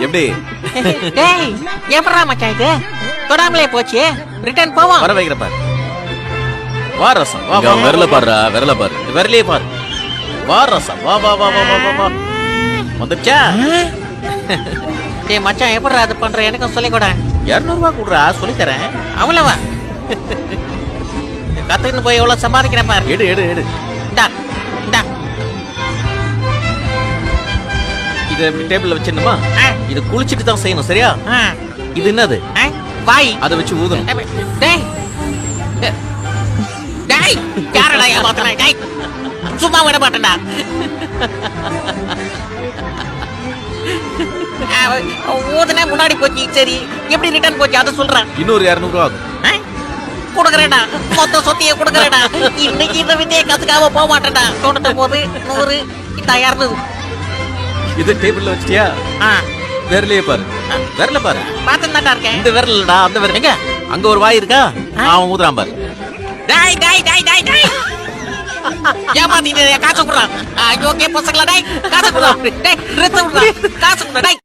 எப்படி டேய் எப்படா மச்சான் இது தொடாமலே போச்சு ரிட்டர்ன் போவோம் வர வைக்கிற பாரு வா ரசம் வா இங்க அவன் விரல பாருடா விரல பாரு வரலையே பாரு வா ரசம் வா வா வா வா வா வா வா வந்துச்சா டேய் மச்சான் எப்படா அது பண்ற எனக்கும் சொல்லிக் கூட 200 ரூபாய் கொடுறா சொல்லி தரேன் அவ்வளவா கத்துக்கிட்டு போய் எவ்வளவு சம்பாதிக்கிறேன் பாரு எடு எடு எடு இந்தா இந்தா இத டேபிள்ல வச்சிடணுமா ஆ. இது குளிச்சிட்டு தான் செய்யணும் சரியா ஆ, இது என்னது ஆ, வாய் அதை வச்சு ஊதணும் டேய் டேய் யாரடா ஏமாத்தனா டேய் சும்மா விட மாட்டேன்டா ஊதுனே முன்னாடி போச்சு சரி எப்படி ரிட்டர்ன் போச்சு அதை சொல்றேன் இன்னொரு 200 ரூபாய் ஆகும் கொடுக்குறேன்டா மொத்த சொத்தையே கொடுக்குறேன்டா இன்னைக்கு இந்த வித்தையை கத்துக்காம போக மாட்டேன்டா 99 100 இந்த 200 இது டேபிள்ல வச்சிட்டியா விரலையே பாரு விரல பாரு பார்த்துட்டு இருக்கேன் இந்த விரலடா அந்த விரல் எங்க அங்க ஒரு வாய் இருக்கா அவன் ஊதுறான் பாரு டேய் டேய் டேய் டேய் டேய் ஏமாத்திட்டு காசு கொடுறான் ஐயோ கே பசங்களா டேய் காசு கொடுறான் டேய் ரத்த கொடுறான் காசு கொடுறான் டேய்